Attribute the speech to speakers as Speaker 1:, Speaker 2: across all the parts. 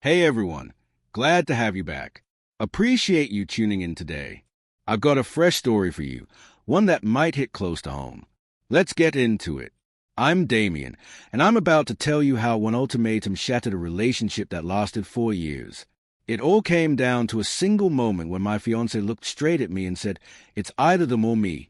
Speaker 1: Hey everyone, glad to have you back. Appreciate you tuning in today. I've got a fresh story for you, one that might hit close to home. Let's get into it. I'm Damien, and I'm about to tell you how one ultimatum shattered a relationship that lasted 4 years. It all came down to a single moment when my fiancée looked straight at me and said, "It's either them or me."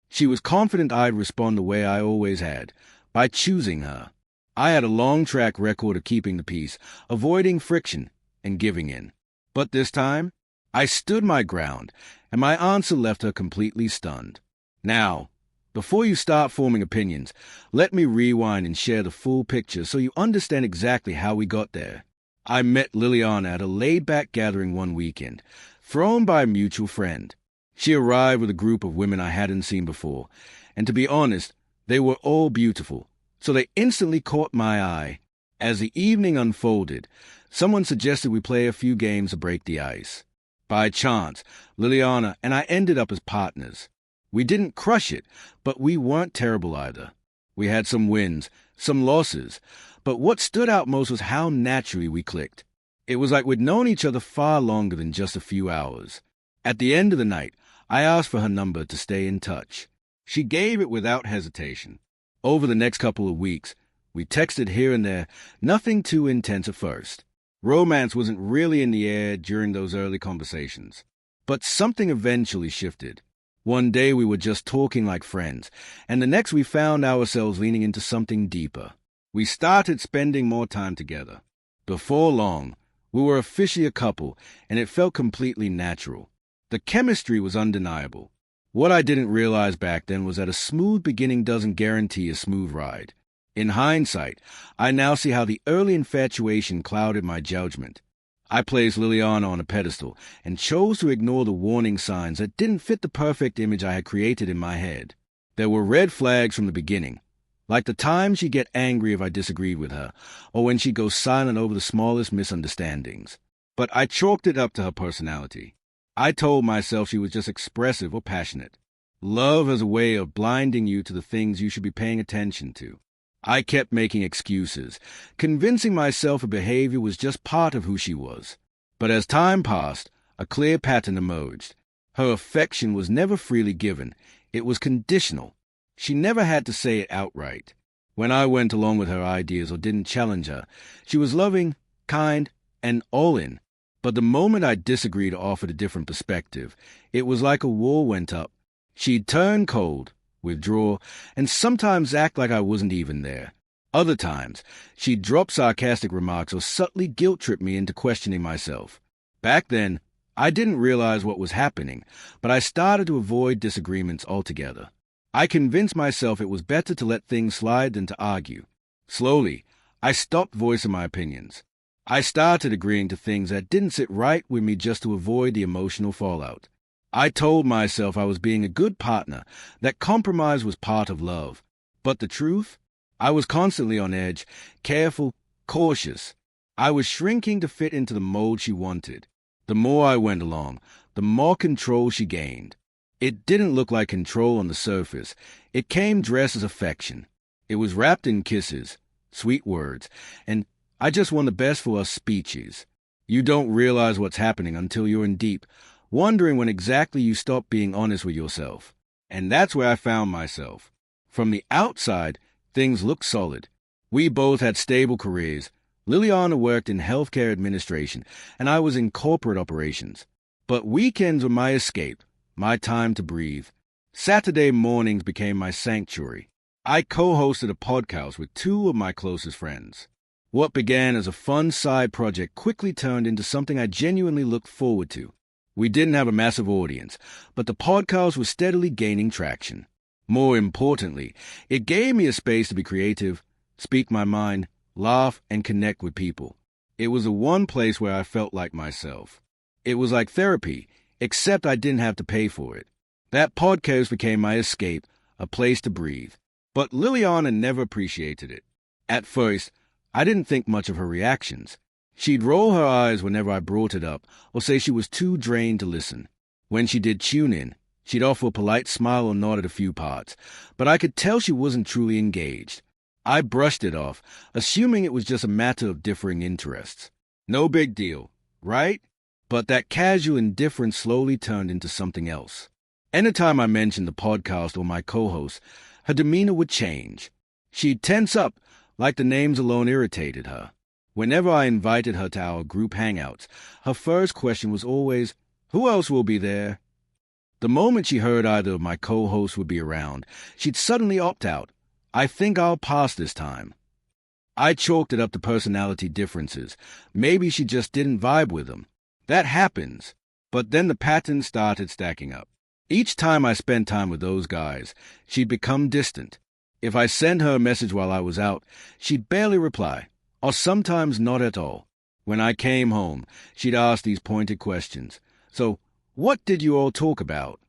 Speaker 1: She was confident I'd respond the way I always had, by choosing her. I had a long track record of keeping the peace, avoiding friction, and giving in. But this time, I stood my ground, and my answer left her completely stunned. Now, before you start forming opinions, let me rewind and share the full picture so you understand exactly how we got there. I met Liliana at a laid-back gathering one weekend, thrown by a mutual friend. She arrived with a group of women I hadn't seen before, and to be honest, they were all beautiful, so they instantly caught my eye. As the evening unfolded, someone suggested we play a few games to break the ice. By chance, Liliana and I ended up as partners. We didn't crush it, but we weren't terrible either. We had some wins, some losses, but what stood out most was how naturally we clicked. It was like we'd known each other far longer than just a few hours. At the end of the night, I asked for her number to stay in touch. She gave it without hesitation. Over the next couple of weeks, we texted here and there, nothing too intense at first. Romance wasn't really in the air during those early conversations. But something eventually shifted. One day we were just talking like friends, and the next we found ourselves leaning into something deeper. We started spending more time together. Before long, we were officially a couple, and it felt completely natural. The chemistry was undeniable. What I didn't realize back then was that a smooth beginning doesn't guarantee a smooth ride. In hindsight, I now see how the early infatuation clouded my judgment. I placed Liliana on a pedestal and chose to ignore the warning signs that didn't fit the perfect image I had created in my head. There were red flags from the beginning, like the time she'd get angry if I disagreed with her, or when she'd go silent over the smallest misunderstandings. But I chalked it up to her personality. I told myself she was just expressive or passionate. Love has a way of blinding you to the things you should be paying attention to. I kept making excuses, convincing myself her behavior was just part of who she was. But as time passed, a clear pattern emerged. Her affection was never freely given. It was conditional. She never had to say it outright. When I went along with her ideas or didn't challenge her, she was loving, kind, and all in. But the moment I disagreed or offered a different perspective, it was like a wall went up. She'd turn cold, withdraw, and sometimes act like I wasn't even there. Other times, she'd drop sarcastic remarks or subtly guilt-trip me into questioning myself. Back then, I didn't realize what was happening, but I started to avoid disagreements altogether. I convinced myself it was better to let things slide than to argue. Slowly, I stopped voicing my opinions. I started agreeing to things that didn't sit right with me just to avoid the emotional fallout. I told myself I was being a good partner, that compromise was part of love. But the truth? I was constantly on edge, careful, cautious. I was shrinking to fit into the mold she wanted. The more I went along, the more control she gained. It didn't look like control on the surface. It came dressed as affection. It was wrapped in kisses, sweet words, and I just want the best for us speeches. You don't realize what's happening until you're in deep, wondering when exactly you stop being honest with yourself. And that's where I found myself. From the outside, things looked solid. We both had stable careers. Liliana worked in healthcare administration, and I was in corporate operations. But weekends were my escape, my time to breathe. Saturday mornings became my sanctuary. I co-hosted a podcast with two of my closest friends. What began as a fun side project quickly turned into something I genuinely looked forward to. We didn't have a massive audience, but the podcast was steadily gaining traction. More importantly, it gave me a space to be creative, speak my mind, laugh, and connect with people. It was the one place where I felt like myself. It was like therapy, except I didn't have to pay for it. That podcast became my escape, a place to breathe. But Liliana never appreciated it. At first, I didn't think much of her reactions. She'd roll her eyes whenever I brought it up, or say she was too drained to listen. When she did tune in, she'd offer a polite smile or nod at a few parts, but I could tell she wasn't truly engaged. I brushed it off, assuming it was just a matter of differing interests. No big deal, right? But that casual indifference slowly turned into something else. Anytime I mentioned the podcast or my co-host, her demeanor would change. She'd tense up, like the names alone irritated her. Whenever I invited her to our group hangouts, her first question was always, "Who else will be there?" The moment she heard either of my co-hosts would be around, she'd suddenly opt out. "I think I'll pass this time." I chalked it up to personality differences. Maybe she just didn't vibe with them. That happens. But then the patterns started stacking up. Each time I spent time with those guys, she'd become distant. If I sent her a message while I was out, she'd barely reply, or sometimes not at all. When I came home, she'd ask these pointed questions. "So, what did you all talk about?"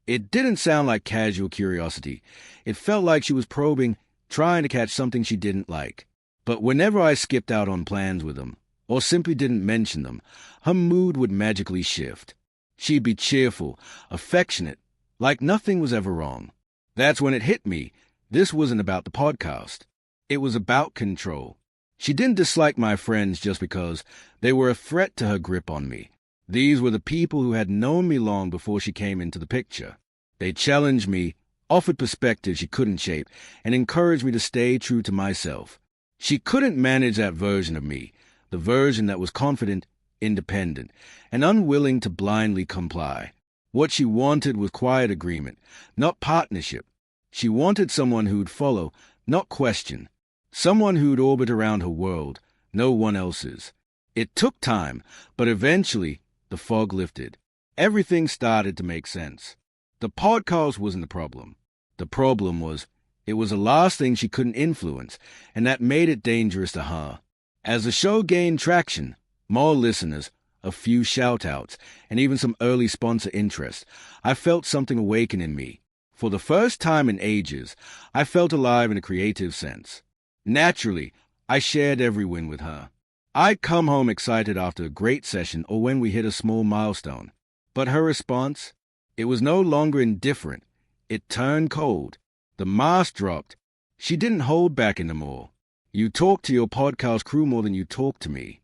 Speaker 1: It didn't sound like casual curiosity. It felt like she was probing, trying to catch something she didn't like. But whenever I skipped out on plans with them, or simply didn't mention them, her mood would magically shift. She'd be cheerful, affectionate, like nothing was ever wrong. That's when it hit me. This wasn't about the podcast. It was about control. She didn't dislike my friends just because they were a threat to her grip on me. These were the people who had known me long before she came into the picture. They challenged me, offered perspectives she couldn't shape, and encouraged me to stay true to myself. She couldn't manage that version of me, the version that was confident, independent, and unwilling to blindly comply. What she wanted was quiet agreement, not partnership. She wanted someone who'd follow, not question. Someone who'd orbit around her world, no one else's. It took time, but eventually the fog lifted. Everything started to make sense. The podcast wasn't the problem. The problem was, it was the last thing she couldn't influence, and that made it dangerous to her. As the show gained traction, more listeners, a few shout-outs, and even some early sponsor interest, I felt something awaken in me. For the first time in ages, I felt alive in a creative sense. Naturally, I shared every win with her. I'd come home excited after a great session or when we hit a small milestone. But her response? It was no longer indifferent. It turned cold. The mask dropped. She didn't hold back anymore. "You talk to your podcast crew more than you talk to me.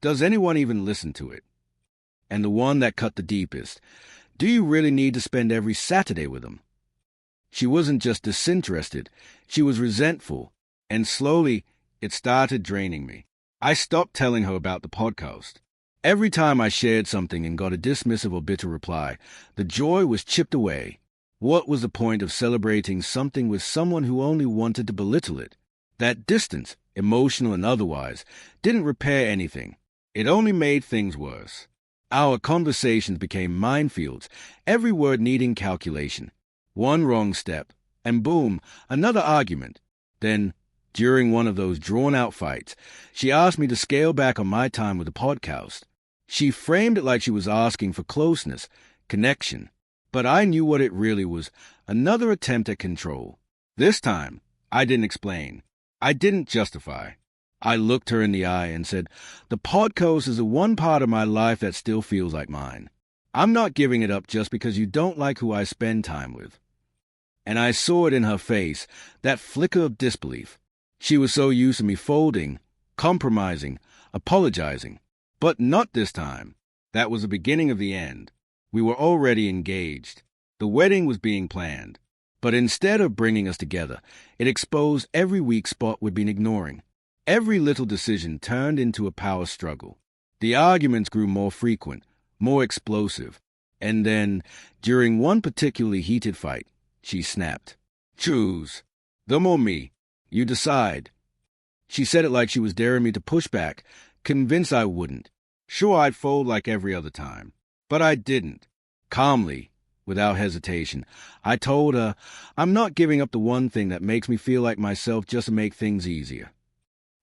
Speaker 1: Does anyone even listen to it?" And the one that cut the deepest, "Do you really need to spend every Saturday with them?" She wasn't just disinterested. She was resentful. And slowly, it started draining me. I stopped telling her about the podcast. Every time I shared something and got a dismissive or bitter reply, the joy was chipped away. What was the point of celebrating something with someone who only wanted to belittle it? That distance, emotional and otherwise, didn't repair anything. It only made things worse. Our conversations became minefields, every word needing calculation. One wrong step, and boom, another argument. Then, during one of those drawn-out fights, she asked me to scale back on my time with the podcast. She framed it like she was asking for closeness, connection. But I knew what it really was, another attempt at control. This time, I didn't explain. I didn't justify. I looked her in the eye and said, "The podcast is the one part of my life that still feels like mine. I'm not giving it up just because you don't like who I spend time with." And I saw it in her face, that flicker of disbelief. She was so used to me folding, compromising, apologizing. But not this time. That was the beginning of the end. We were already engaged. The wedding was being planned. But instead of bringing us together, it exposed every weak spot we'd been ignoring. Every little decision turned into a power struggle. The arguments grew more frequent, more explosive. And then, during one particularly heated fight, she snapped. "Choose. Them or me. You decide." She said it like she was daring me to push back, convinced I wouldn't. Sure, I'd fold like every other time. But I didn't. Calmly, without hesitation, I told her, "I'm not giving up the one thing that makes me feel like myself just to make things easier."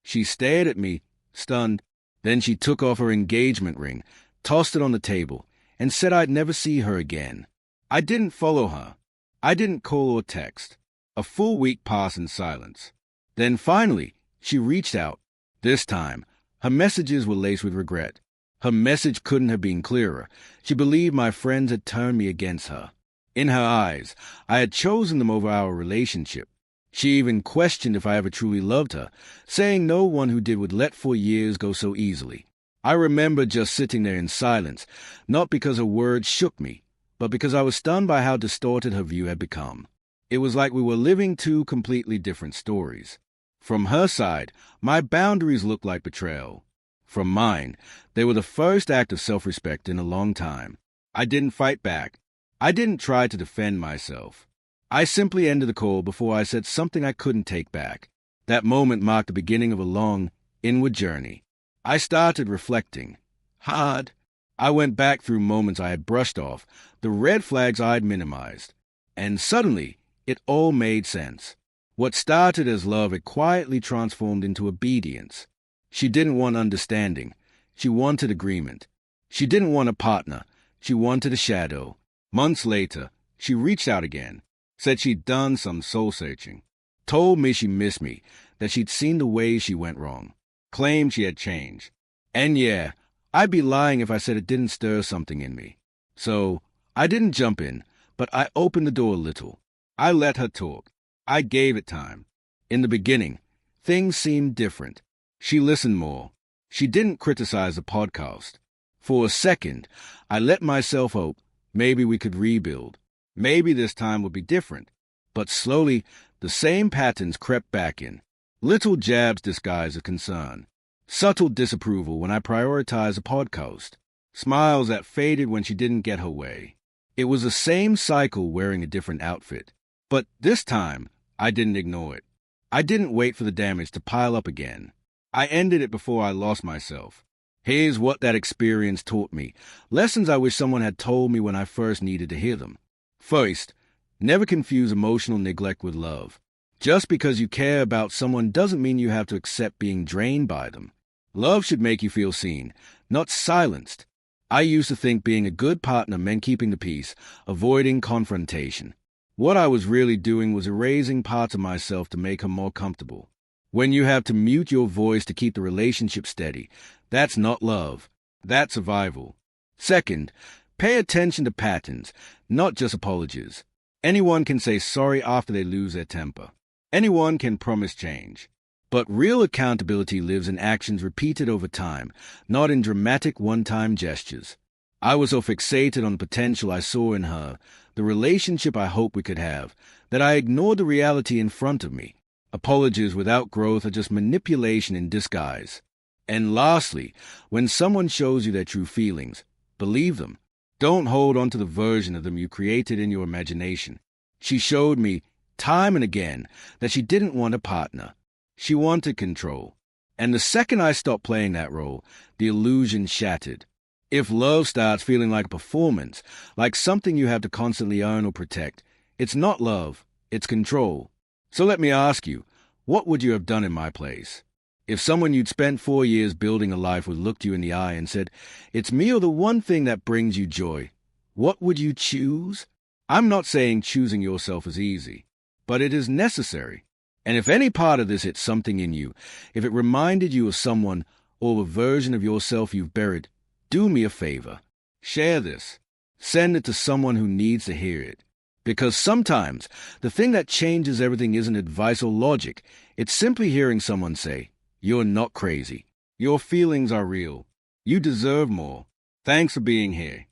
Speaker 1: She stared at me, stunned. Then she took off her engagement ring, tossed it on the table, and said I'd never see her again. I didn't follow her. I didn't call or text. A full week passed in silence. Then finally, she reached out. This time, her messages were laced with regret. Her message couldn't have been clearer. She believed my friends had turned me against her. In her eyes, I had chosen them over our relationship. She even questioned if I ever truly loved her, saying no one who did would let 4 years go so easily. I remember just sitting there in silence, not because her words shook me, but because I was stunned by how distorted her view had become. It was like we were living two completely different stories. From her side, my boundaries looked like betrayal. From mine, they were the first act of self-respect in a long time. I didn't fight back. I didn't try to defend myself. I simply ended the call before I said something I couldn't take back. That moment marked the beginning of a long, inward journey. I started reflecting. Hard. I went back through moments I had brushed off, the red flags I'd minimized. And suddenly, it all made sense. What started as love had quietly transformed into obedience. She didn't want understanding. She wanted agreement. She didn't want a partner. She wanted a shadow. Months later, she reached out again, said she'd done some soul-searching, told me she missed me, that she'd seen the ways she went wrong, claimed she had changed. And yeah, I'd be lying if I said it didn't stir something in me. So, I didn't jump in, but I opened the door a little. I let her talk. I gave it time. In the beginning, things seemed different. She listened more. She didn't criticize the podcast. For a second, I let myself hope maybe we could rebuild. Maybe this time would be different. But slowly, the same patterns crept back in. Little jabs disguised a concern. Subtle disapproval when I prioritized a podcast. Smiles that faded when she didn't get her way. It was the same cycle wearing a different outfit. But this time, I didn't ignore it. I didn't wait for the damage to pile up again. I ended it before I lost myself. Here's what that experience taught me. Lessons I wish someone had told me when I first needed to hear them. First, never confuse emotional neglect with love. Just because you care about someone doesn't mean you have to accept being drained by them. Love should make you feel seen, not silenced. I used to think being a good partner meant keeping the peace, avoiding confrontation. What I was really doing was erasing parts of myself to make her more comfortable. When you have to mute your voice to keep the relationship steady, that's not love. That's survival. Second, pay attention to patterns, not just apologies. Anyone can say sorry after they lose their temper. Anyone can promise change. But real accountability lives in actions repeated over time, not in dramatic one-time gestures. I was so fixated on the potential I saw in her, the relationship I hoped we could have, that I ignored the reality in front of me. Apologies without growth are just manipulation in disguise. And lastly, when someone shows you their true feelings, believe them. Don't hold on to the version of them you created in your imagination. She showed me, time and again, that she didn't want a partner. She wanted control. And the second I stopped playing that role, the illusion shattered. If love starts feeling like a performance, like something you have to constantly earn or protect, it's not love, it's control. So let me ask you, what would you have done in my place? If someone you'd spent 4 years building a life with looked you in the eye and said, "It's me or the one thing that brings you joy," what would you choose? I'm not saying choosing yourself is easy, but it is necessary. And if any part of this hit something in you, if it reminded you of someone or a version of yourself you've buried, do me a favor. Share this. Send it to someone who needs to hear it. Because sometimes the thing that changes everything isn't advice or logic. It's simply hearing someone say, "You're not crazy. Your feelings are real. You deserve more. Thanks for being here."